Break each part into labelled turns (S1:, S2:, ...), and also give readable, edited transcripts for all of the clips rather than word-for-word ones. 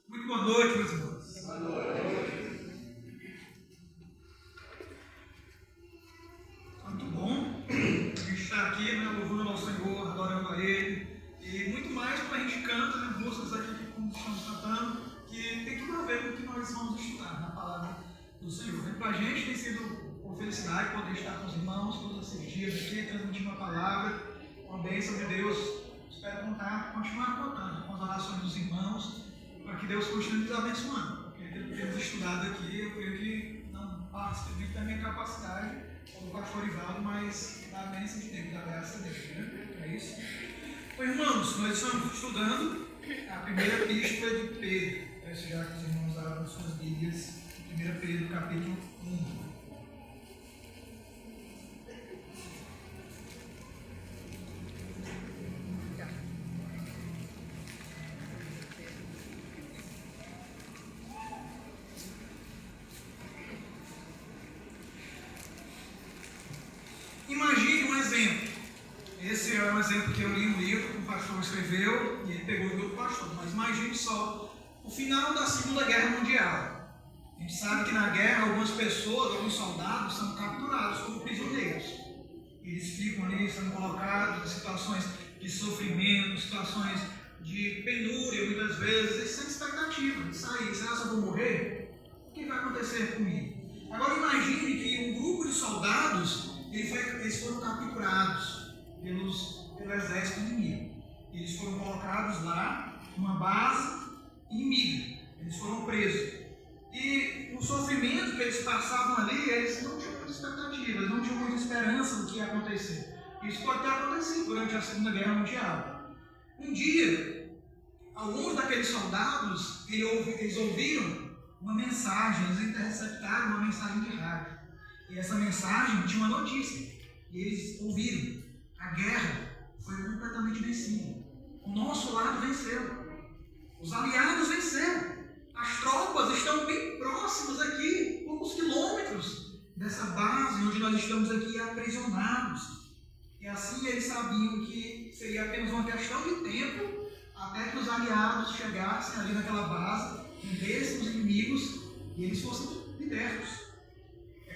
S1: Muito boa noite, meus irmãos.
S2: Boa noite.
S1: Muito bom a gente estar aqui, louvando ao Senhor, adorando a Ele. E muito mais quando a gente canta, músicas aqui que estamos cantando, que tem tudo a ver com o que nós vamos estudar na palavra do Senhor. Para a gente tem sido uma felicidade poder estar com os irmãos todos esses dias aqui, transmitindo a palavra, uma bênção de Deus. Espero continuar contando com as orações dos irmãos, para que Deus continue nos abençoando. Porque aquilo que temos estudado aqui, eu creio que não passa muito da minha capacidade, como o pastor Ivaldo, mas da bênção de Deus, da graça dele, né? É isso? Bom, irmãos, nós estamos estudando a primeira epístola de Pedro. Peço já que os irmãos abram suas Bíblias, 1 Pedro, capítulo 1. Imagine um exemplo. Esse é um exemplo que eu li um livro que um pastor escreveu e ele pegou de outro pastor. Mas imagine só o final da Segunda Guerra Mundial. A gente sabe que na guerra algumas pessoas, alguns soldados são capturados como prisioneiros. Eles ficam ali sendo colocados em situações de sofrimento, situações de penúria muitas vezes, sem expectativa de sair. Será que eu vou morrer? O que vai acontecer comigo? Agora imagine que um grupo de soldados eles foram capturados pelo exército inimigo. Eles foram colocados lá numa base inimiga. Eles foram presos. E o sofrimento que eles passavam ali, eles não tinham muita expectativa, eles não tinham muita esperança do que ia acontecer. Isso pode ter acontecido durante a Segunda Guerra Mundial. Um dia, alguns daqueles soldados, eles ouviram uma mensagem, eles interceptaram uma mensagem de rádio. E essa mensagem tinha uma notícia. E eles ouviram: a guerra foi completamente vencida. O nosso lado venceu. Os aliados venceram. As tropas estão bem próximas aqui, poucos quilômetros dessa base onde nós estamos aqui aprisionados. E assim eles sabiam que seria apenas uma questão de tempo até que os aliados chegassem ali naquela base, rendessem os inimigos e eles fossem libertos.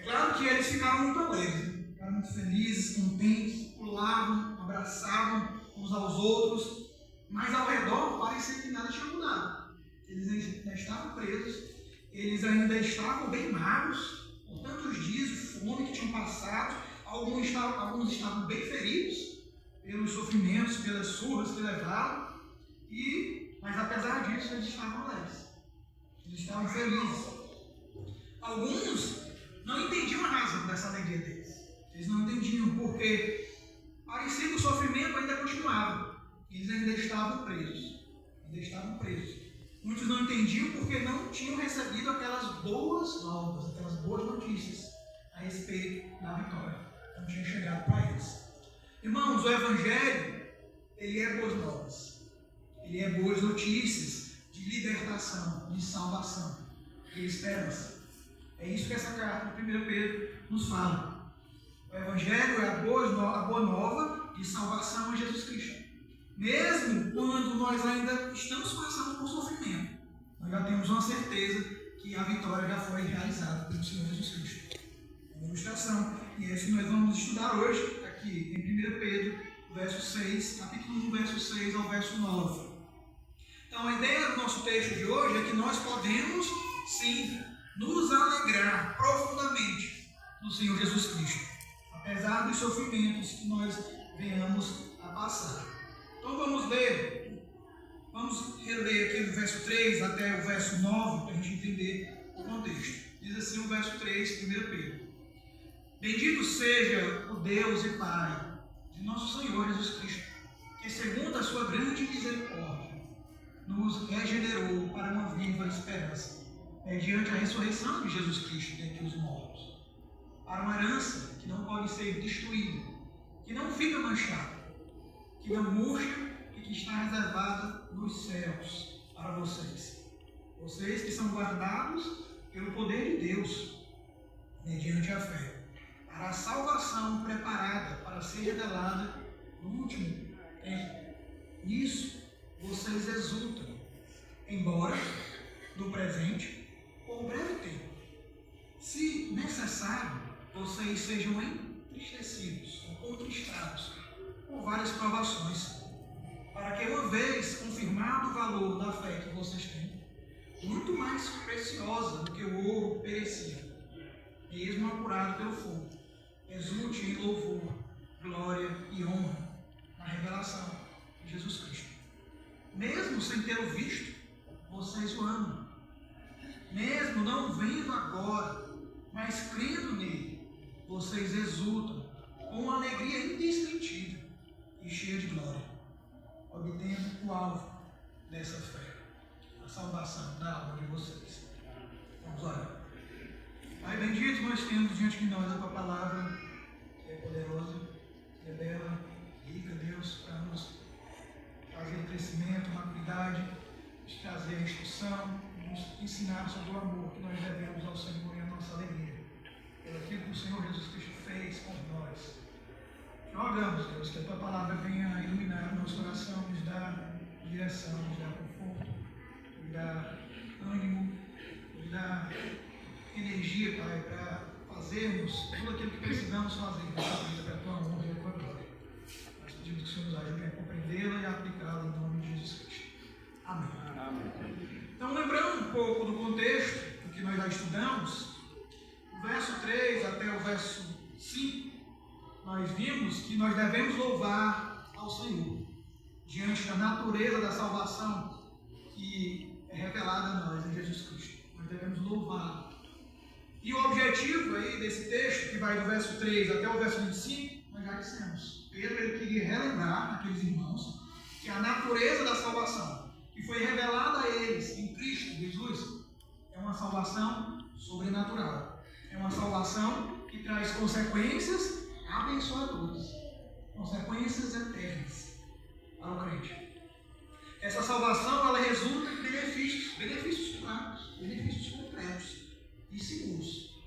S1: Claro que eles ficaram muito alegres, ficaram muito felizes, contentes, pulavam, abraçavam uns aos outros, mas ao redor parecia que nada tinha mudado. Eles ainda estavam presos, eles ainda estavam bem magros, por tantos dias de fome que tinham passado, alguns estavam bem feridos pelos sofrimentos, pelas surras que levaram, mas apesar disso eles estavam alegres, eles estavam felizes. Alguns não entendiam a razão dessa alegria deles. Eles não entendiam porque parecia que o sofrimento ainda continuava. Eles ainda estavam presos. Muitos não entendiam porque não tinham recebido aquelas boas novas, aquelas boas notícias a respeito da vitória. Não tinha chegado para eles. Irmãos, o Evangelho, ele é boas novas. Ele é boas notícias de libertação, de salvação, de esperança. É isso que essa carta de 1 Pedro nos fala. O Evangelho é a boa nova de salvação em Jesus Cristo. Mesmo quando nós ainda estamos passando por sofrimento, nós já temos uma certeza que a vitória já foi realizada pelo Senhor Jesus Cristo. É uma ilustração. E é isso que nós vamos estudar hoje, aqui em 1 Pedro, verso 6, capítulo 1, verso 6 ao verso 9. Então a ideia do nosso texto de hoje é que nós podemos, sim, nos alegrar profundamente no Senhor Jesus Cristo, apesar dos sofrimentos que nós venhamos a passar. Então vamos reler aqui do verso 3 até o verso 9 para a gente entender o contexto. Diz assim o verso 3, 1 Pedro: Bendito seja o Deus e Pai de nosso Senhor Jesus Cristo, que segundo a sua grande misericórdia nos regenerou para uma viva esperança, mediante a ressurreição de Jesus Cristo dentre os mortos, para uma herança que não pode ser destruída, que não fica manchada, que não murcha e que está reservada nos céus para vocês. Vocês que são guardados pelo poder de Deus, mediante a fé, para a salvação preparada para ser revelada no último tempo. Nisso vocês exultam, embora do presente por breve tempo. Se necessário, vocês sejam entristecidos ou contristados por várias provações, para que, uma vez confirmado o valor da fé que vocês têm, muito mais preciosa do que o ouro perecível, mesmo apurado pelo fogo, exulte em louvor, glória e honra na revelação de Jesus Cristo. Mesmo sem tê-lo visto, vocês o amam. Mesmo não vendo agora, mas crendo nele, vocês exultam com uma alegria indescritível e cheia de glória, obtendo o alvo dessa fé, a salvação da alma de vocês. Vamos orar. Pai bendito, nós temos diante de nós a tua palavra, que é poderosa, que é bela, rica, Deus, para nos trazer crescimento, maturidade, nos trazer a instrução, nos ensinar sobre o amor que nós devemos ao Senhor e a nossa alegria, pelo aquilo que o Senhor Jesus Cristo fez por nós. Rogamos, Deus, que a tua palavra venha iluminar o nosso coração, nos dar direção, nos dar conforto, nos dar ânimo, nos dar energia, Pai, para fazermos tudo aquilo que precisamos fazer nessa vida para a tua honra e a tua glória. Nós pedimos que o Senhor nos ajude a compreendê-la e a aplicá-la em nome de Jesus Cristo. Amém. Amém. Então, lembrando um pouco do contexto do que nós já estudamos, do verso 3 até o verso 5, nós vimos que nós devemos louvar ao Senhor diante da natureza da salvação que é revelada a nós em Jesus Cristo. Nós devemos louvar. E o objetivo aí desse texto, que vai do verso 3 até o verso 25, nós já dissemos. Pedro ele queria relembrar àqueles irmãos que a natureza da salvação que foi revelada a eles em Cristo Jesus é uma salvação sobrenatural. É uma salvação que traz consequências abençoadoras, consequências eternas para o crente. Essa salvação ela resulta em benefícios claros, benefícios concretos e seguros.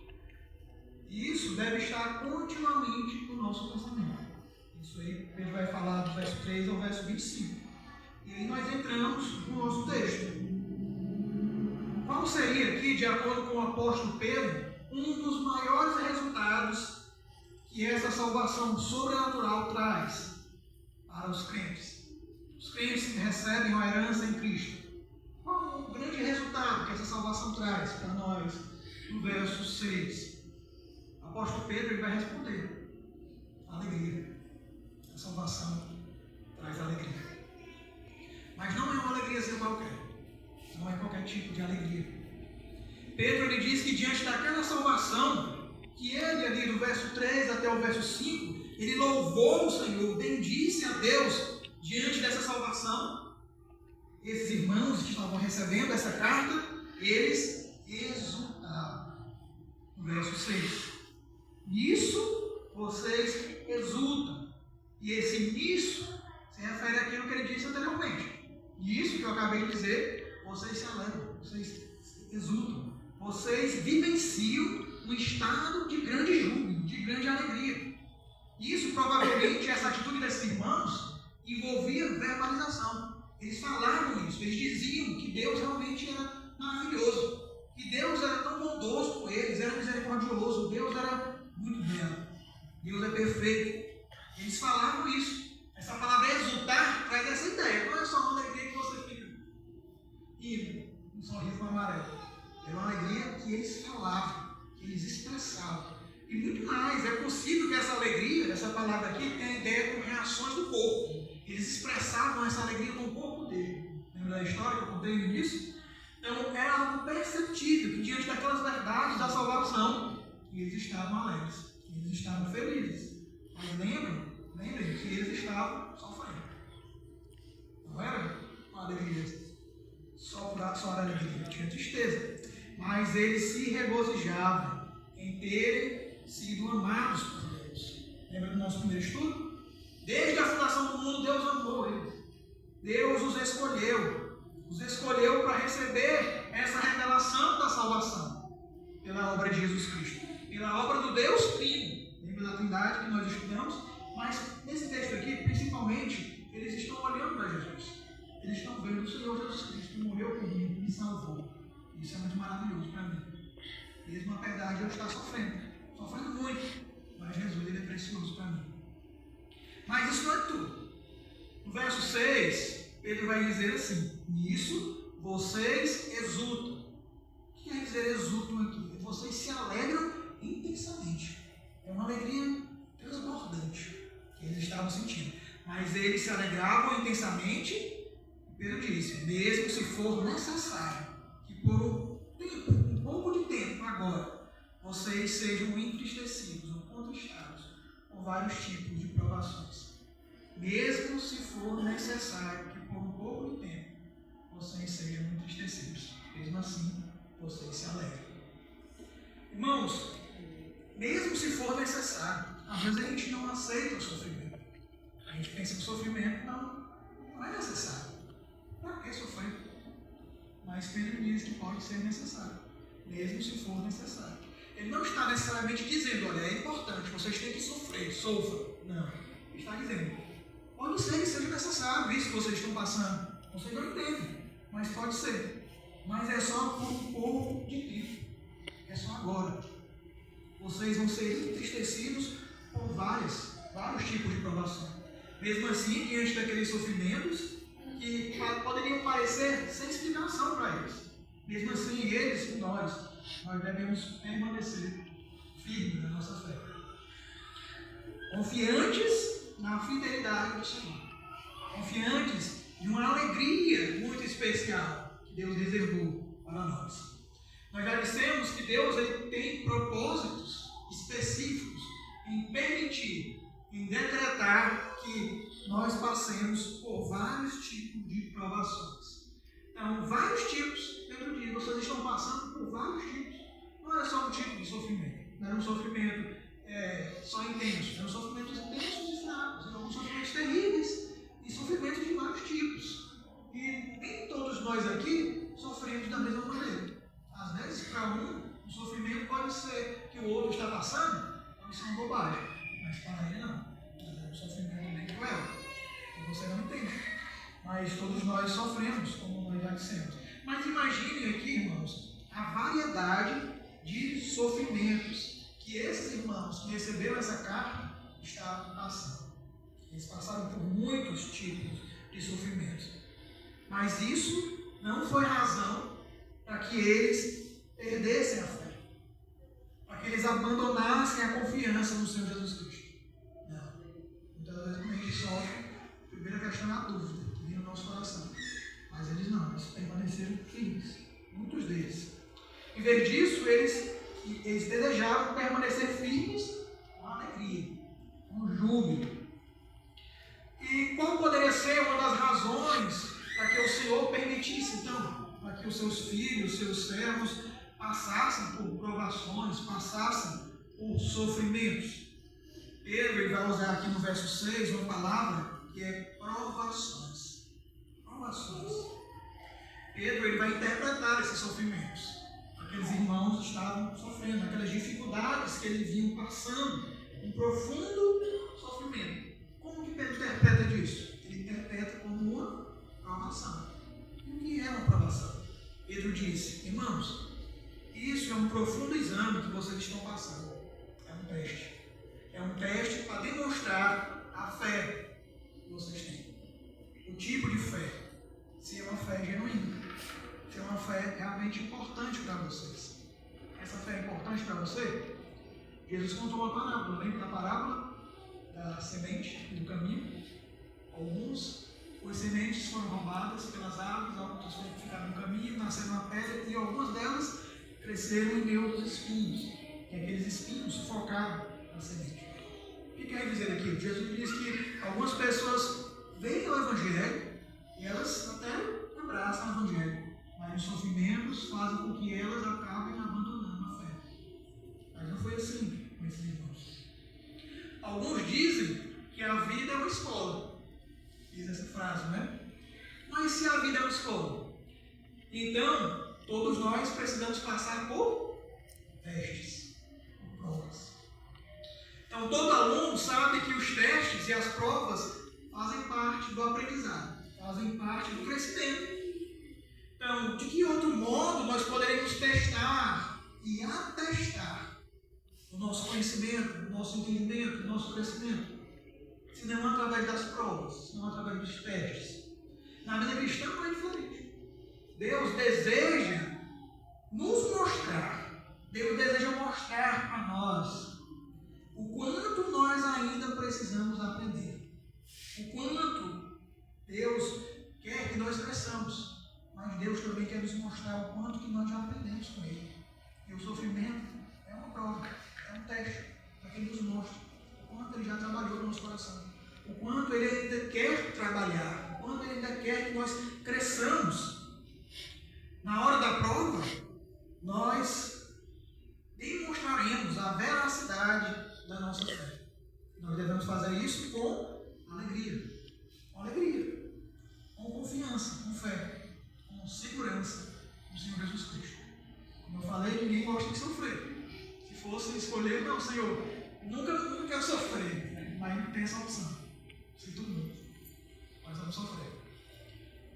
S1: E isso deve estar continuamente no nosso pensamento. Isso aí Pedro vai falar do verso 3 ao verso 25. E aí nós entramos no nosso texto. Qual seria aqui, de acordo com o apóstolo Pedro, um dos maiores resultados que essa salvação sobrenatural traz para os crentes? Os crentes que recebem a herança em Cristo. Qual o grande resultado que essa salvação traz para nós? No verso 6, o apóstolo Pedro ele vai responder: alegria. A salvação traz alegria. Mas não é uma alegriazinha qualquer. Não é qualquer tipo de alegria. Pedro ele diz que diante daquela salvação, que ele ali do verso 3 até o verso 5, ele louvou o Senhor, bendisse a Deus diante dessa salvação. Esses irmãos que estavam recebendo essa carta, eles exultavam. No verso 6. Nisso vocês exultam. E esse nisso se refere àquilo que ele disse anteriormente. Nisso que eu acabei de dizer, vocês se alegram, vocês exultam. Vocês vivenciam um estado de grande júbilo, de grande alegria. Isso provavelmente, essa atitude desses irmãos, envolvia verbalização. Eles falavam isso, eles diziam que Deus realmente era maravilhoso, que Deus era tão bondoso com eles, era misericordioso, Deus era muito belo, Deus é perfeito. Eles falavam isso. Essa palavra exultar traz essa ideia. Não é só uma alegria que você fica e um sorriso amarelo. É uma alegria que eles falavam, que eles expressavam. E muito mais, é possível que essa alegria, essa palavra aqui, tenha ideia com reações do corpo. Eles expressavam essa alegria com o corpo dele. Lembra da história que eu contei no início? Então, era algo perceptível, que diante daquelas verdades da salvação, eles estavam alegres, eles estavam felizes. Mas lembrem que eles estavam sofrendo. Não era uma alegria, só era alegria, tinha tristeza. Mas eles se regozijavam em terem sido amados por Deus. Lembra do nosso primeiro estudo? Desde a fundação do mundo, Deus amou eles. Deus os escolheu para receber essa revelação da salvação pela obra de Jesus Cristo, pela obra do Deus Trino. Lembra da Trindade que nós estudamos? Mas nesse texto aqui, principalmente, eles estão olhando para Jesus. Eles estão vendo o Senhor Jesus Cristo que morreu por mim, que me salvou. Isso é muito maravilhoso para mim. Mesmo apesar de eu estar sofrendo muito, mas Jesus ele é precioso para mim. Mas isso não é tudo. No verso 6, Pedro vai dizer assim: nisso vocês exultam. O que quer dizer exultam aqui? Vocês se alegram intensamente. É uma alegria transbordante que eles estavam sentindo. Mas eles se alegravam intensamente. Pedro disse: mesmo se for necessário que por um pouco de tempo agora, vocês sejam entristecidos ou contristados por vários tipos de provações. Mesmo se for necessário que por um pouco de tempo vocês sejam entristecidos, mesmo assim vocês se alegram. Irmãos, mesmo se for necessário, às vezes a gente não aceita o sofrimento. A gente pensa que o sofrimento não é necessário. Para que sofrer? Mas Pedro diz que pode ser necessário, mesmo se for necessário. Ele não está necessariamente dizendo: olha, é importante, vocês têm que sofrer, sofram. Não. Ele está dizendo: pode ser que seja necessário isso que vocês estão passando. Vocês não entendem, mas pode ser. Mas é só por um pouco de tempo. É só agora. Vocês vão ser entristecidos por vários tipos de provação. Mesmo assim, diante daqueles sofrimentos que poderiam parecer sem explicação para eles. Mesmo assim, eles e nós devemos permanecer firmes na nossa fé. Confiantes na fidelidade do Senhor. Confiantes de uma alegria muito especial que Deus reservou para nós. Nós já dissemos que Deus ele tem propósitos específicos em permitir, em decretar que nós passemos por vários tipos de provações. Então, vários tipos, Pedro diz, vocês estão passando por vários tipos. Não era só um tipo de sofrimento, não era um sofrimento só intenso, eram sofrimentos intensos e fracos, eram sofrimentos terríveis e sofrimentos de vários tipos. E nem todos nós aqui sofremos da mesma maneira. Às vezes, para o sofrimento pode ser que o outro está passando, pode ser uma bobagem, mas para ele não. É um sofrimento bem cruel, que você não entende. Mas todos nós sofremos, como nós já dissemos. Mas imagine aqui, irmãos, a variedade de sofrimentos que esses irmãos que receberam essa carta estavam passando. Eles passaram por muitos tipos de sofrimentos. Mas isso não foi razão para que eles perdessem a fé, para que eles abandonassem a confiança no Senhor Jesus Cristo. Não. Muitas vezes quando a gente sofre, a primeira questão é a dúvida que vem no nosso coração. Mas eles não, eles permaneceram firmes, muitos deles. Em vez disso, eles desejavam permanecer firmes com alegria, com júbilo. E qual poderia ser uma das razões para que o Senhor permitisse, então, para que os seus filhos, seus servos, passassem por provações, passassem por sofrimentos? Pedro vai usar aqui no verso 6 uma palavra que é provações. Provações. Pedro ele vai interpretar esses sofrimentos. Aqueles irmãos estavam sofrendo, aquelas dificuldades que eles vinham passando, um profundo sofrimento. Como que Pedro interpreta disso? Ele interpreta como uma provação. E o que é uma provação? Pedro disse: irmãos, isso é um profundo exame que vocês estão passando. É um teste. É um teste para demonstrar a fé que vocês têm. O tipo de fé. Se é uma fé genuína. Se é uma fé realmente importante para vocês. Essa fé é importante para você? Jesus contou uma parábola. Lembra da parábola da semente do caminho? As sementes foram roubadas pelas aves, outras ficaram no caminho, nasceram na pedra e algumas delas cresceram em meio dos espinhos. E aqueles espinhos sufocaram a semente. O que quer dizer aqui? Jesus diz que algumas pessoas veem o Evangelho e elas até abraçam o Evangelho, mas os sofrimentos fazem com que elas acabem abandonando a fé. Mas não foi assim com esses irmãos. Alguns dizem que a vida é uma escola. Diz essa frase, né? Mas se a vida é uma escola, então todos nós precisamos passar por testes, por provas. Então todo aluno sabe que os testes e as provas fazem parte do aprendizado, fazem parte do crescimento. Então, de que outro modo nós poderíamos e atestar o nosso conhecimento, o nosso entendimento, o nosso crescimento, se não através das provas, se não através dos testes. Na vida cristã não é diferente. Deus deseja nos mostrar, Deus deseja mostrar para nós o quanto nós ainda precisamos aprender, o quanto Deus quer que nós cresçamos, mas Deus também quer nos mostrar o quanto que nós já aprendemos com Ele. E o sofrimento é uma prova, é um teste, para que Ele nos mostre o quanto Ele já trabalhou no nosso coração, o quanto Ele ainda quer trabalhar, o quanto Ele ainda quer que nós cresçamos. Na hora da prova, nós demonstraremos a veracidade da nossa fé. Nós devemos fazer isso com alegria, com confiança, com fé, com segurança no Senhor Jesus Cristo. Como eu falei, ninguém gosta de sofrer. Se fosse escolher, não, Senhor, nunca quero sofrer, mas não tem essa opção. Sinto muito, nós vamos sofrer.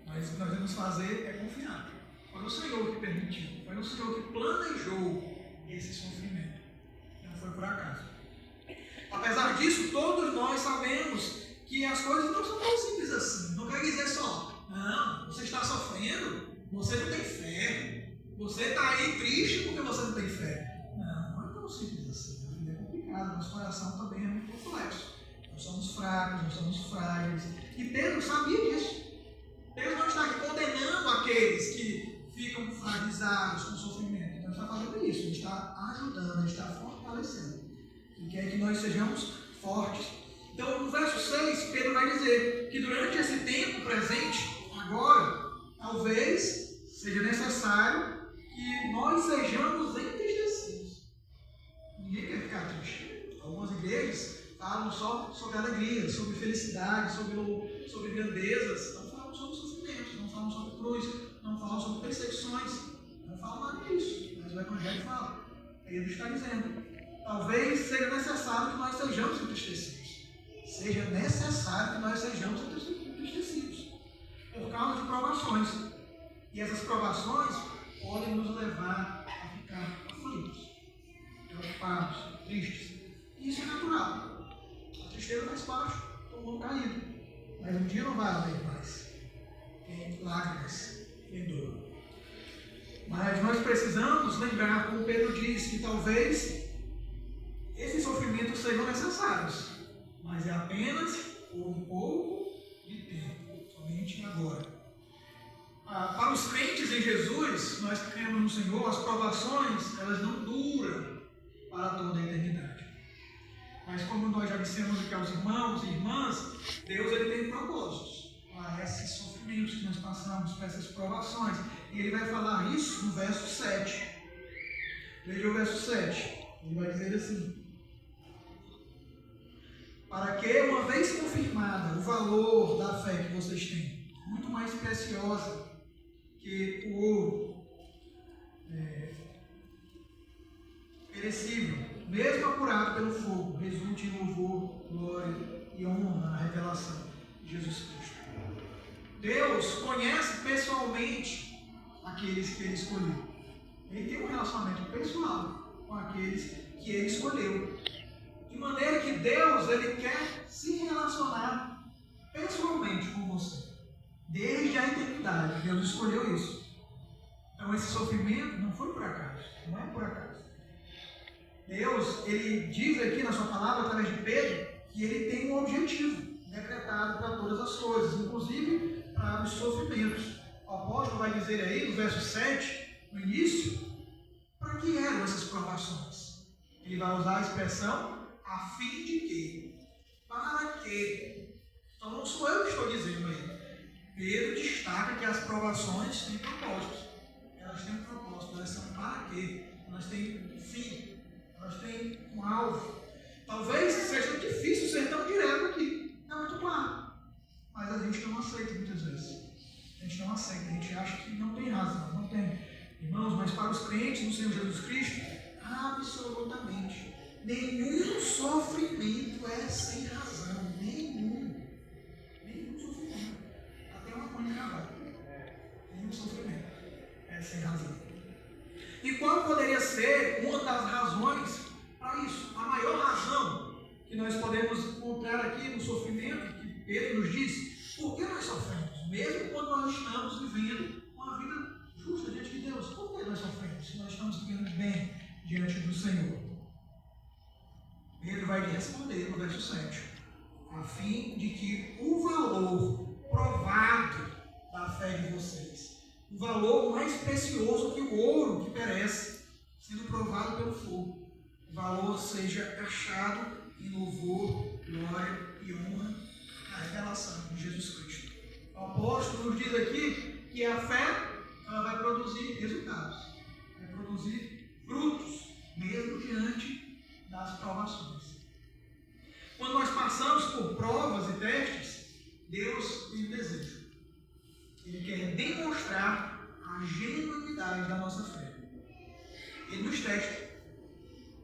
S1: Mas o que nós devemos fazer é confiar. Foi o Senhor que permitiu, foi o Senhor que planejou esse sofrimento. Não foi por acaso. Apesar disso, todos nós sabemos que as coisas não são tão simples assim. Não quer dizer só, não, você está sofrendo, você não tem fé. Você está aí triste porque você não tem fé. Não é tão simples assim. A vida é complicada, nosso coração também é muito complexo. Nós somos fracos, nós somos frágeis. E Pedro sabia disso. Pedro não está aqui condenando aqueles que ficam fragilizados com o sofrimento. Ele não está fazendo isso, ele está ajudando, ele está fortalecendo. Ele quer que nós sejamos fortes. Então, no verso 6, Pedro vai dizer que durante esse tempo presente, agora, talvez seja necessário que nós sejamos entristecidos. Ninguém quer ficar triste. Algumas igrejas falam só sobre alegria, sobre felicidade, sobre grandezas. Não falam sobre sofrimentos, não falam sobre cruz, não falam sobre perseguições, não falam nada disso. Mas o Evangelho fala. Pedro está dizendo: talvez seja necessário que nós sejamos entristecidos. Seja necessário que nós sejamos entristecidos por causa de provações. E essas provações podem nos levar a ficar aflitos, preocupados, tristes. E isso é natural. A tristeza faz parte do mundo caído. Mas um dia não vai haver mais. Tem lágrimas, tem dor. Mas nós precisamos lembrar, como Pedro diz, que talvez esses sofrimentos sejam necessários, mas é apenas por um pouco de tempo, somente agora. Para os crentes em Jesus, nós que cremos no Senhor, as provações, elas não duram para toda a eternidade. Mas como nós já dissemos aqui aos irmãos e irmãs, Deus ele tem propósitos para esses sofrimentos que nós passamos, para essas provações. E ele vai falar isso no verso 7. Veja o verso 7. Ele vai dizer assim: para que, uma vez confirmada o valor da fé que vocês têm, muito mais preciosa que o ouro perecível, mesmo apurado pelo fogo, resulte em louvor, glória e honra na revelação de Jesus Cristo. Deus conhece pessoalmente aqueles que Ele escolheu. Ele tem um relacionamento pessoal com aqueles que Ele escolheu. De maneira que Deus ele quer se relacionar pessoalmente com você. Desde a eternidade, Deus escolheu isso. Então esse sofrimento não foi por acaso, não é por acaso. Deus, ele diz aqui na sua palavra, através de Pedro, que ele tem um objetivo decretado para todas as coisas, inclusive para os sofrimentos. O apóstolo vai dizer aí, no verso 7, no início, para que eram essas provações. Ele vai usar a expressão a fim de quê? Para quê? Então não sou eu que estou dizendo aí. Pedro destaca que as provações têm propósitos. Elas têm um propósito, elas são para quê? Elas têm um fim, elas têm um alvo. Talvez seja difícil ser tão direto aqui. É muito claro. Mas a gente não aceita muitas vezes. A gente não aceita, a gente acha que não tem razão, não tem. Irmãos, mas para os crentes no Senhor Jesus Cristo, absolutamente. Nenhum sofrimento é sem razão. Nenhum sofrimento. Até uma mãe acabar. Nenhum sofrimento é sem razão. E qual poderia ser uma das razões para isso? A maior razão que nós podemos encontrar aqui no sofrimento, que Pedro nos diz, por que nós sofremos? Mesmo quando nós estamos vivendo uma vida justa diante de Deus, por que nós sofremos? Se nós estamos vivendo bem diante do Senhor. Pedro vai responder no verso 7, a fim de que o valor provado da fé de vocês, o valor mais precioso que o ouro que perece, sendo provado pelo fogo, o valor seja achado em louvor, glória e honra na revelação de Jesus Cristo. O apóstolo nos diz aqui que a fé ela vai produzir resultados, vai produzir frutos, mesmo diante das provações. Quando nós passamos por provas e testes, Deus tem um desejo. Ele quer demonstrar a genuinidade da nossa fé. Ele nos testa,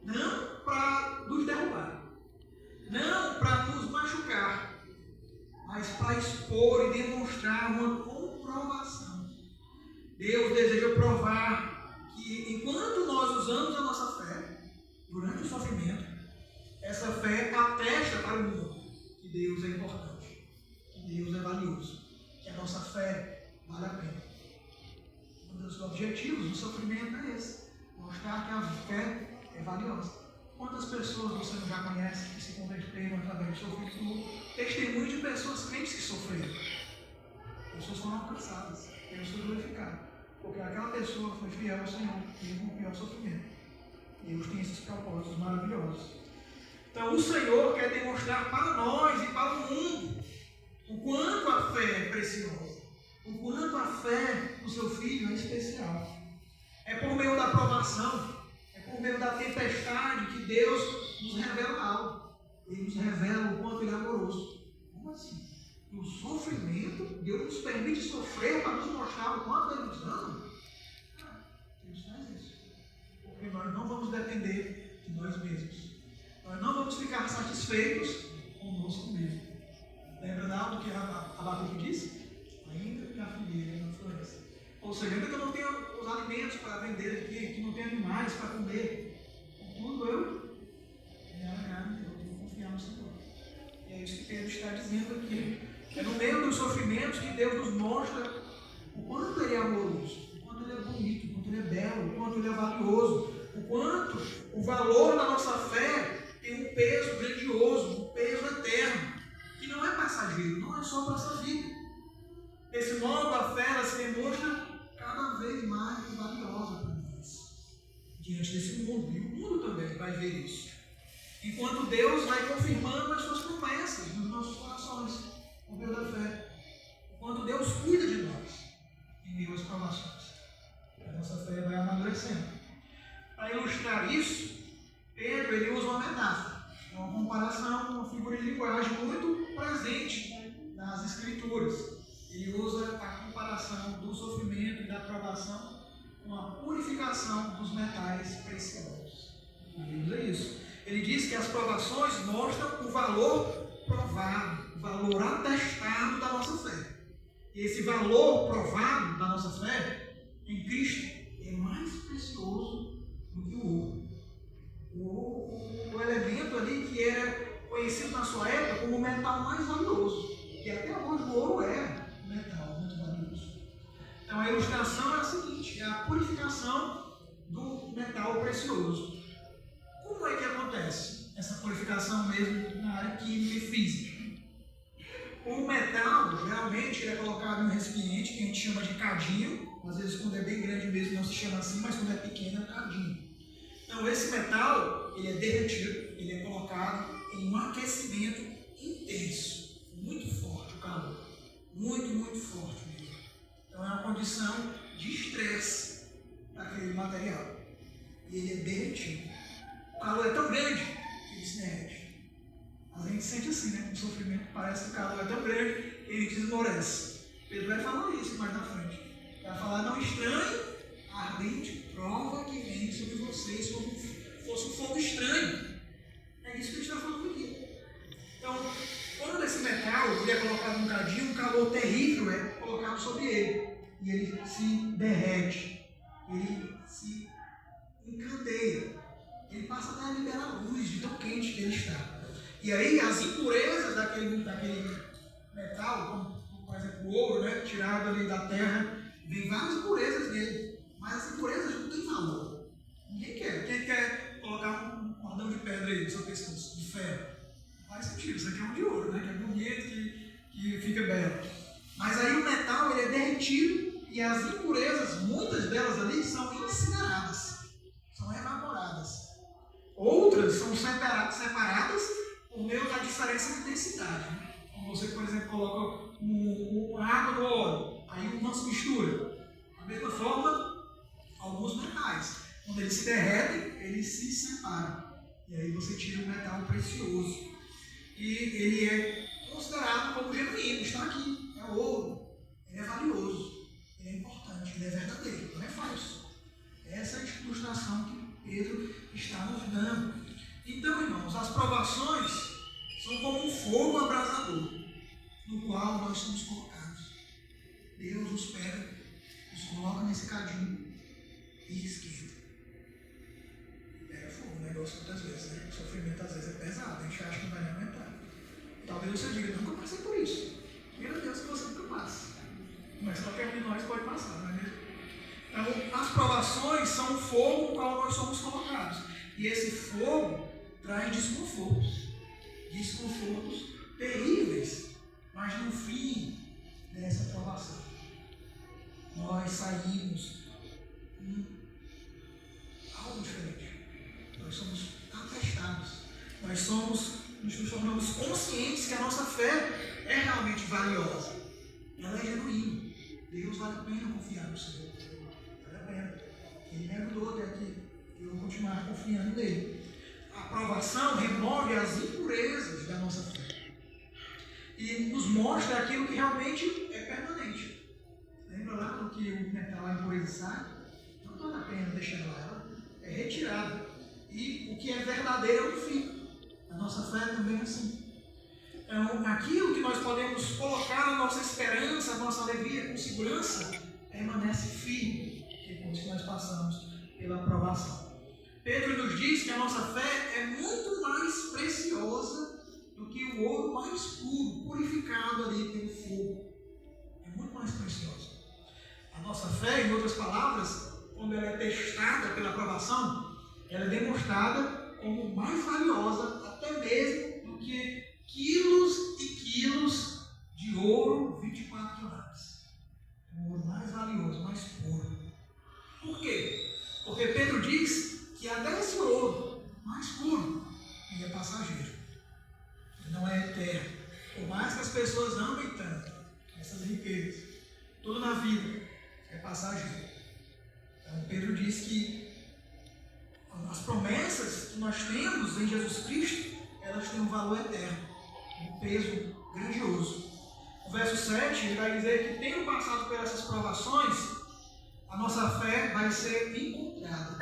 S1: não para nos derrubar, não para nos machucar, mas para expor e demonstrar uma comprovação. Deus deseja provar que enquanto nós usamos a nossa fé, durante o sofrimento, essa fé atesta para o mundo que Deus é importante, que Deus é valioso, que a nossa fé vale a pena. Um dos objetivos do sofrimento é esse, mostrar que a fé é valiosa. Quantas pessoas você não já conhece que se converteram através do sofrimento? Testemunho de pessoas crentes que sofreram. Pessoas foram alcançadas, Deus foi glorificado, porque aquela pessoa foi fiel ao Senhor e rompeu o sofrimento. Deus tem esses propósitos maravilhosos. Então o Senhor quer demonstrar para nós e para o mundo o quanto a fé é preciosa, o quanto a fé do seu Filho é especial. É por meio da provação, é por meio da tempestade que Deus nos revela algo. Ele nos revela o quanto Ele é amoroso. Como assim? No sofrimento, Deus nos permite sofrer para nos mostrar o quanto Ele nos ama? Deus faz isso. Porque nós não vamos depender de nós mesmos. Nós não vamos ficar satisfeitos conosco mesmo. Lembra algo que Abacuque disse? Ainda que a figueira não floresça. Ou seja, ainda que eu não tenha os alimentos para vender aqui, que não tenha animais para comer, contudo eu vou confiar no Senhor. E é isso que Pedro está dizendo aqui. É no meio dos sofrimentos que Deus nos mostra o quanto Ele é amoroso, o quanto Ele é bonito, o quanto Ele é belo, o quanto Ele é valioso, o quanto o valor da nossa fé tem um peso grandioso, um peso eterno, que não é passageiro, não é só para essa vida. Desse modo, a fé ela se demonstra cada vez mais valiosa para nós, diante desse mundo, e o mundo também vai ver isso. Enquanto Deus vai confirmando as suas promessas nos nossos corações, por meio da fé. Enquanto Deus cuida de nós, em meio às provações, a nossa fé vai amadurecendo. Para ilustrar isso, Pedro ele usa uma metáfora, uma comparação, uma figura de linguagem muito presente nas Escrituras. Ele usa a comparação do sofrimento e da provação com a purificação dos metais preciosos. Ele usa isso. Ele diz que as provações mostram o valor provado, o valor atestado da nossa fé. E esse valor provado da nossa fé em Cristo é mais precioso do que o ouro. O elemento ali que era conhecido na sua época como o metal mais valioso. E até hoje o ouro é um metal muito valioso. Então a ilustração é a seguinte, é a purificação do metal precioso. Como é que acontece essa purificação mesmo na área química e física? O metal, geralmente, é colocado em um recipiente que a gente chama de cadinho. Às vezes, quando é bem grande mesmo, não se chama assim, mas quando é pequeno, é cadinho. Então, esse metal, ele é derretido, ele é colocado em um aquecimento intenso, muito forte o calor, muito forte mesmo. Então, é uma condição de estresse daquele material. E ele é derretido. O calor é tão grande que ele se derrete. A gente sente assim, né? O sofrimento parece que o calor é tão grande que ele desmorece. Pedro vai falar isso mais na frente. Vai falar, não estranhe a ardente prova que vem sobre vocês como fosse um fogo estranho. É isso que ele está falando aqui. Então, quando esse metal ele é colocado num cadinho, um calor terrível é colocado sobre ele. E ele se derrete. Ele se aquele metal, como por exemplo o ouro, né, tirado ali da terra, vem várias impurezas nele, mas as impurezas não têm valor. Ninguém quer. Quem quer colocar um cordão de pedra aí no seu pescoço, de ferro? Não faz sentido, isso aqui é um de ouro, né, que é bonito, que fica belo. Mas aí o metal ele é derretido e as impurezas, muitas delas ali, são incineradas, são evaporadas. Outras são separadas por meio da diferença de densidade. Como você, por exemplo, coloca a água no óleo, aí não se mistura. Da mesma forma, alguns metais, quando eles se derretem, eles se separam. E aí você tira um metal precioso. E ele é considerado como genuíno, está aqui, é ouro, ele é valioso, ele é importante, ele é verdadeiro, não é falso. Essa é a ilustração que Pedro está nos dando. Então, irmãos, as provações são como um fogo abrasador, no qual nós somos colocados. Deus nos pega, nos coloca nesse cadinho e esquenta. Pega fogo, o negócio muitas vezes, né? O sofrimento às vezes é pesado, a gente acha que não vai nem aguentar. Talvez você diga, nunca passei por isso. Meu Deus, que você nunca passa. Mas qualquer um de nós pode passar, não é mesmo? Então, as provações são o fogo no qual nós somos colocados. E esse fogo traz desconfortos. Desconfortos terríveis. Mas no fim dessa provação, nós saímos algo diferente. Nós somos atestados. Nos tornamos conscientes que a nossa fé é realmente valiosa. Ela é genuína. Deus vale a pena confiar no Senhor. Vale a pena. Ele me ajudou até aqui. Eu vou continuar confiando nele. A aprovação remove as impurezas da nossa fé. E nos mostra aquilo que realmente é permanente. Lembra lá do que o metal, a impureza sai? Não vale a pena deixar ela. Ela é retirada. E o que é verdadeiro é o fim. A nossa fé também é assim. Então, aquilo que nós podemos colocar a nossa esperança, a nossa alegria com segurança, permanece firme depois que nós passamos pela provação. Pedro nos diz que a nossa fé é muito mais preciosa do que o ouro mais puro, purificado ali pelo fogo. É muito mais preciosa. A nossa fé, em outras palavras, quando ela é testada pela provação, ela é demonstrada como mais valiosa até mesmo do que quilos e quilos de ouro 24 quilates. O ouro mais valioso, mais puro. Por quê? Porque Pedro diz que até esse ouro mais puro, ele é passageiro. Ele não é eterno. Por mais que as pessoas amem tanto essas riquezas, tudo na vida é passageiro. Então Pedro diz que as promessas que nós temos em Jesus Cristo, elas têm um valor eterno, um peso grandioso. O verso 7 ele vai dizer que, tendo passado por essas provações, a nossa fé vai ser encontrada,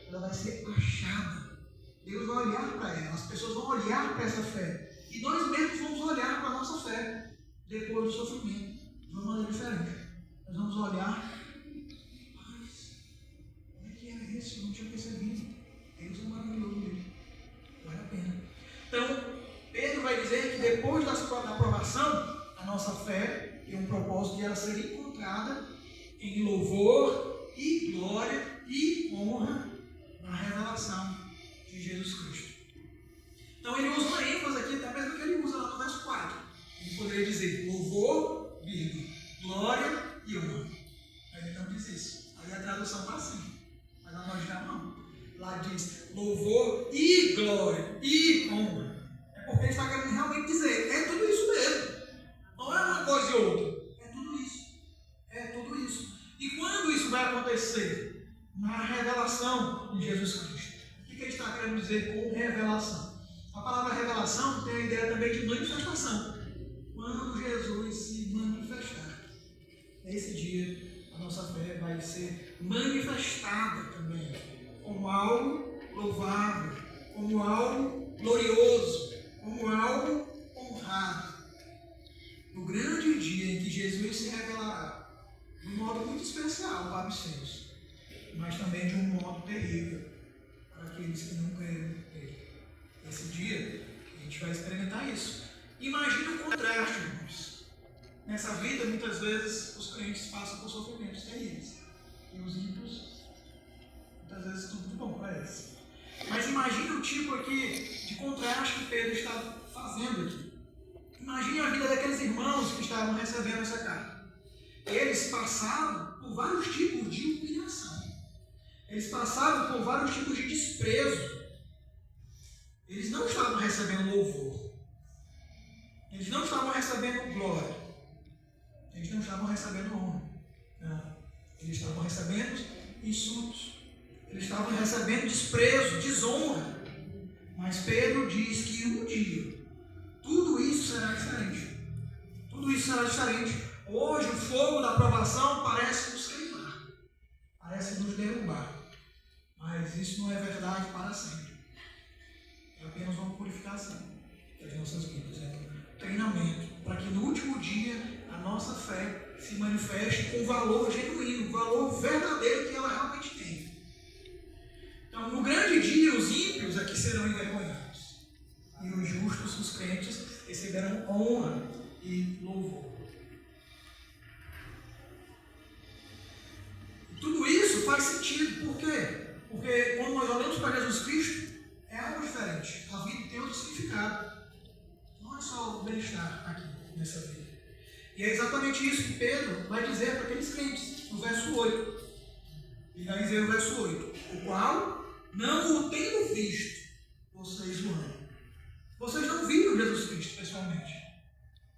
S1: ela vai ser achada. Deus vai olhar para ela, as pessoas vão olhar para essa fé, e nós mesmos vamos olhar para a nossa fé depois do sofrimento, de uma maneira diferente. Nós vamos olhar, mas como é que era isso? Eu não tinha percebido. Deus é maravilhoso mesmo. Vale a pena. Então, Pedro vai dizer que depois da aprovação, a nossa fé tem um propósito de ela ser encontrada em louvor e glória e honra na revelação de Jesus Cristo. Então, ele usa uma ênfase aqui, até mesmo que ele usa lá no verso 4. Ele poderia dizer louvor, glória e honra. Mas ele não diz isso. Aí a tradução está assim, mas na original não. Lá diz louvor e glória e honra. É porque ele está querendo realmente dizer, é tudo isso mesmo. Não é uma coisa e outra. É tudo isso. É tudo isso. E quando isso vai acontecer? Na revelação de Jesus Cristo. O que ele está querendo dizer com revelação? A palavra revelação tem a ideia também de manifestação. Quando Jesus se manifestar, nesse dia a nossa fé vai ser manifestada também como algo louvável, como algo glorioso, como algo honrado. No grande dia em que Jesus se revelará, de um modo muito especial para os seus, mas também de um modo terrível para aqueles que não creram nele. Esse dia, a gente vai experimentar isso. Imagina o contraste, irmãos. Nessa vida, muitas vezes, os crentes passam por sofrimentos terríveis. E os ímpios, muitas vezes, tudo de bom para eles. Mas imagine o tipo aqui de contraste que Pedro está fazendo aqui. Imagine a vida daqueles irmãos que estavam recebendo essa carta. Eles passaram por vários tipos de humilhação. Eles passaram por vários tipos de desprezo. Eles não estavam recebendo louvor. Eles não estavam recebendo glória. Eles não estavam recebendo honra. Não. Eles estavam recebendo insultos. Eles estavam recebendo desprezo, desonra. Mas Pedro diz que um dia tudo isso será diferente. Tudo isso será diferente. Hoje o fogo da provação parece nos queimar. Parece nos derrubar. Mas isso não é verdade para sempre. É apenas uma purificação das nossas vidas. É um treinamento para que no último dia a nossa fé se manifeste com o valor genuíno, o valor verdadeiro que ela realmente tem. Então, no grande dia, os ímpios aqui serão envergonhados. E os justos, os crentes, receberão honra e louvor. E tudo isso faz sentido. Por quê? Porque quando nós olhamos para Jesus Cristo, é algo diferente. A vida tem outro significado. Não é só o bem-estar aqui nessa vida. E é exatamente isso que Pedro vai dizer para aqueles crentes, no verso 8. Ele vai dizer no verso 8: o qual, não o tendo visto, vocês o amam. Vocês não viram Jesus Cristo pessoalmente.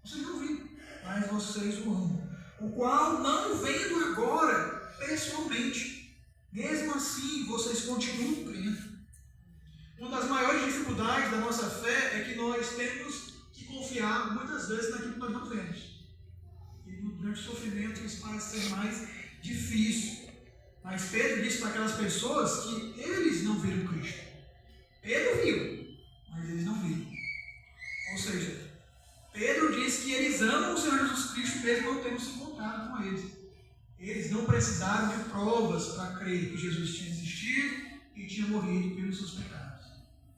S1: Vocês não viram, mas vocês o amam. O qual, não vendo agora pessoalmente, mesmo assim vocês continuam crendo. Uma das maiores dificuldades da nossa fé é que nós temos que confiar muitas vezes naquilo que nós não vemos. E durante o sofrimento isso parece ser mais difícil. Mas Pedro disse para aquelas pessoas que eles não viram Cristo. Pedro viu, mas eles não viram. Ou seja, Pedro diz que eles amam o Senhor Jesus Cristo mesmo não tendo se encontrado com eles. Eles não precisaram de provas para crer que Jesus tinha existido e tinha morrido pelos seus pecados.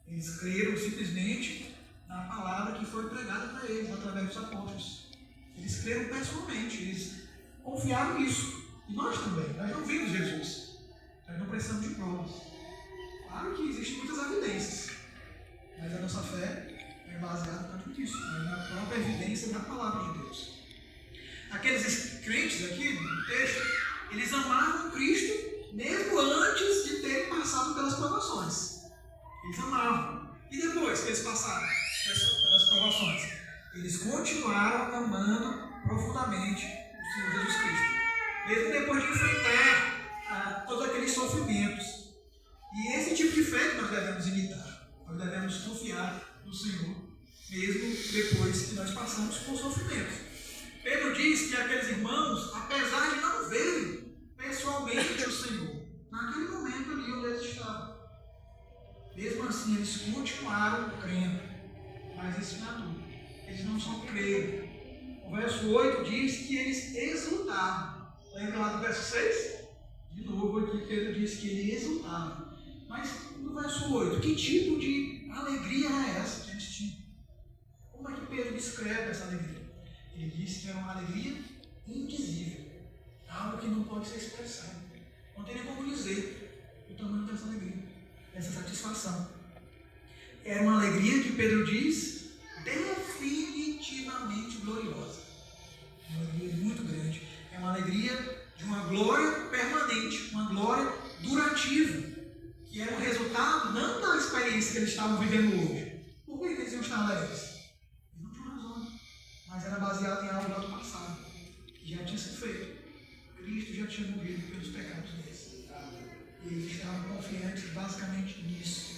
S1: Eles creram simplesmente na palavra que foi pregada para eles através dos apóstolos. Eles creram pessoalmente, eles confiaram nisso. E nós também, nós não vimos Jesus. Nós não precisamos de provas. Claro que existem muitas evidências, mas a nossa fé é baseada tanto nisso, mas na própria evidência da palavra de Deus. Aqueles crentes aqui no texto, eles amavam Cristo mesmo antes de terem passado pelas provações. Eles amavam. E depois que eles passaram pelas provações, eles continuaram amando profundamente o Senhor Jesus Cristo. Mesmo depois de enfrentar todos aqueles sofrimentos. E esse tipo de fé que nós devemos imitar. Nós devemos confiar no Senhor, mesmo depois que nós passamos por sofrimentos. Pedro diz que aqueles irmãos, apesar de não verem pessoalmente o Senhor, naquele momento ali onde eles estavam, mesmo assim eles continuaram crendo. Mas isso não é tudo. Eles não só creram. O verso 8 diz que eles exultavam. Lembra lá do verso 6? De novo aqui Pedro diz que ele exultava. Mas no verso 8, que tipo de alegria era essa que eles tinham? Como é que Pedro descreve essa alegria? Ele diz que era uma alegria indizível. Algo que não pode ser expressado. Não tem nem como dizer o tamanho dessa alegria, dessa satisfação. Era uma alegria que Pedro diz definitivamente gloriosa. Uma alegria muito grande. É uma alegria de uma glória permanente, uma glória durativa, que era o resultado não da experiência que eles estavam vivendo hoje. Por que eles iam estar alegres? Eles não tinham razão, mas era baseado em algo lá do passado, que já tinha sido feito. Cristo já tinha morrido pelos pecados deles. E eles estavam confiantes basicamente nisso,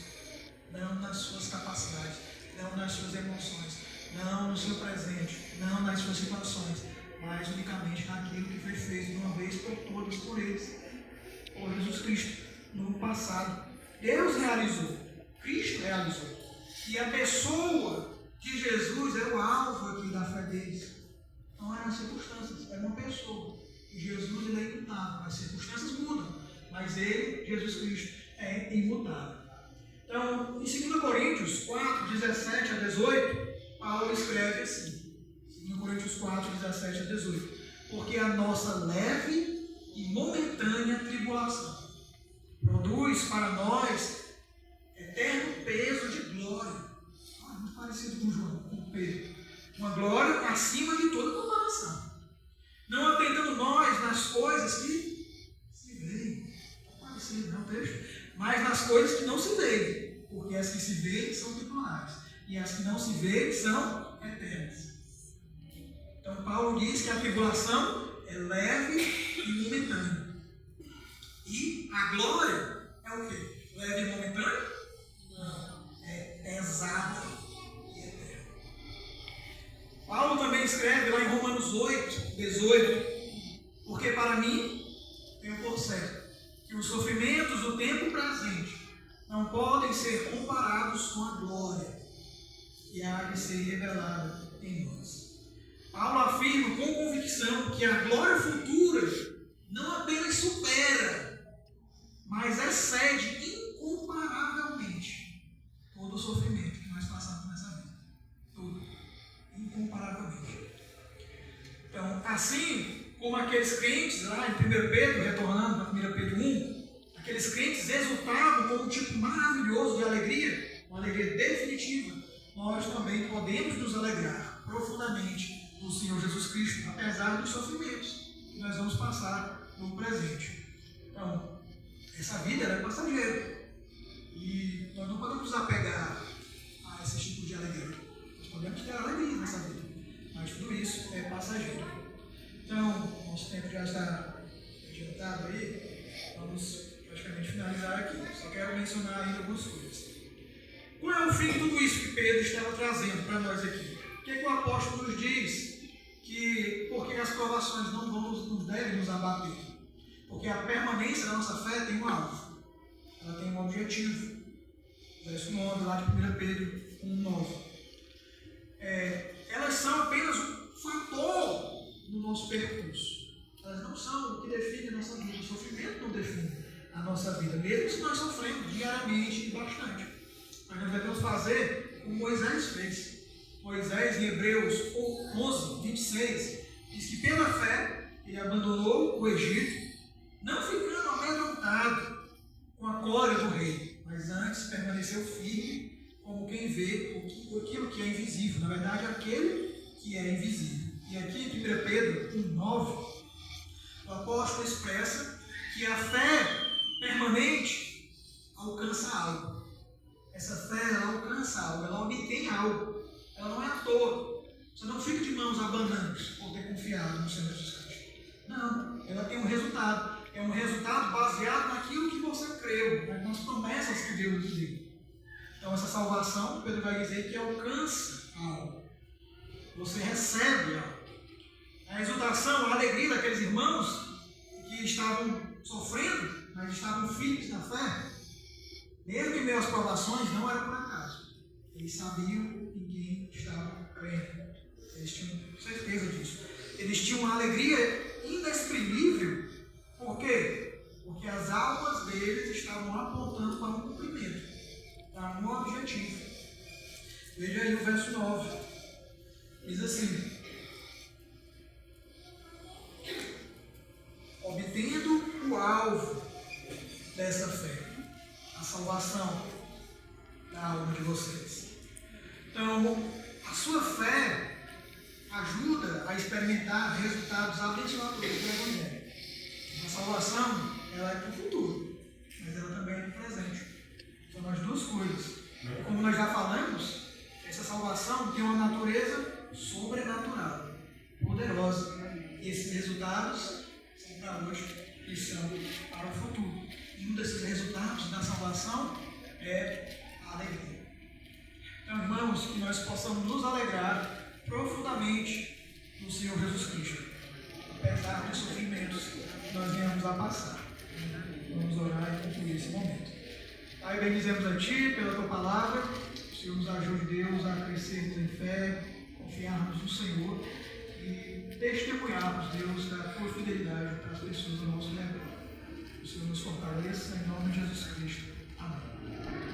S1: não nas suas capacidades, não nas suas emoções, não no seu presente, não nas suas situações, mas unicamente naquilo que foi feito de uma vez por todas por eles, por Jesus Cristo, no passado. Deus realizou, Cristo realizou. E a pessoa de Jesus era o alvo aqui da fé deles. Não eram as circunstâncias, era uma pessoa. E Jesus ele é imutável, as circunstâncias mudam, mas ele, Jesus Cristo, é imutável. Então, em 2 Coríntios 4, 17 a 18, Paulo escreve assim, 2 Coríntios 4, 17 a 18. Porque a nossa leve e momentânea tribulação produz para nós eterno peso de glória. Muito parecido com João, com Pedro. Uma glória acima de toda comparação. Não atentando nós nas coisas que se veem. Parecido, não texto? Mas nas coisas que não se veem. Porque as que se veem são temporais. E as que não se veem são eternas. Então Paulo diz que a tribulação é leve e momentânea. E a glória é o quê? Leve e momentânea? Não. É pesada e eterna. Paulo também escreve lá em Romanos 8, 18. Porque para mim, tenho por certo, que os sofrimentos do tempo presente não podem ser comparados com a glória que há de ser revelada em nós. Paulo afirma com convicção que a glória futura não apenas supera, mas excede incomparavelmente todo o sofrimento que nós passamos nessa vida. Tudo. Incomparavelmente. Então, assim como aqueles crentes lá em 1 Pedro, retornando para 1 Pedro 1, aqueles crentes exultavam com um tipo maravilhoso de alegria, uma alegria definitiva, nós também podemos nos alegrar profundamente no Senhor Jesus Cristo, apesar dos sofrimentos que nós vamos passar no presente. Então, essa vida é passageira. E nós não podemos nos apegar a esse tipo de alegria. Nós podemos ter alegria nessa vida, mas tudo isso é passageiro. Então, nosso tempo já está adiantado aí. Vamos praticamente finalizar aqui. Só quero mencionar ainda algumas coisas. Qual é o fim de tudo isso que Pedro estava trazendo para nós aqui? O que o apóstolo nos diz? Que porque as provações não devem nos abater. Porque a permanência da nossa fé tem um alvo. Ela tem um objetivo. Verso 9 lá de 1 Pedro 1:9. Elas são apenas um fator no nosso percurso. Elas não são o que define a nossa vida. O sofrimento não define a nossa vida. Mesmo se nós sofremos diariamente e bastante. Mas nós devemos fazer como Moisés fez. Moisés, em Hebreus 11, 26, diz que pela fé ele abandonou o Egito, não ficando amedrontado com a glória do rei, mas antes permaneceu firme como quem vê aquilo que é invisível, na verdade aquele que é invisível. E aqui em 1 Pedro 1:9, o apóstolo expressa que a fé permanente alcança algo. Essa fé ela alcança algo, ela obtém algo. Ela não é à toa. Você não fica de mãos abanantes por ter confiado no Senhor Jesus Cristo. Não, ela tem um resultado. É um resultado baseado naquilo que você creu, nas promessas que Deus lhe deu. Então essa salvação, Pedro vai dizer que alcança algo. Você recebe algo. A exultação, a alegria daqueles irmãos que estavam sofrendo, mas estavam firmes na fé, mesmo em meio às provações, não era por acaso. Eles sabiam em quem estavam crendo. Eles tinham certeza disso. Eles tinham uma alegria inexprimível. Por quê? Porque as almas deles estavam apontando para um cumprimento, para um objetivo. Veja aí o verso 9. Diz assim: obtendo o alvo dessa fé, a salvação da alma de vocês. Então, a sua fé ajuda a experimentar resultados abençoadores do Evangelho. A salvação, ela é para o futuro, mas ela também é para o presente. São as duas coisas. Como nós já falamos, essa salvação tem uma natureza sobrenatural, poderosa. E esses resultados são para hoje e são para o futuro. E um desses resultados da salvação é a alegria. Então, irmãos, que nós possamos nos alegrar profundamente no Senhor Jesus Cristo, apesar dos sofrimentos que nós venhamos a passar. Vamos orar e concluir esse momento. Pai, bendizemos a Ti pela Tua palavra. O Senhor nos ajude, Deus, a crescermos em fé, confiarmos no Senhor e testemunharmos, Deus, da Tua fidelidade para as pessoas ao nosso redor. O Senhor nos fortaleça em nome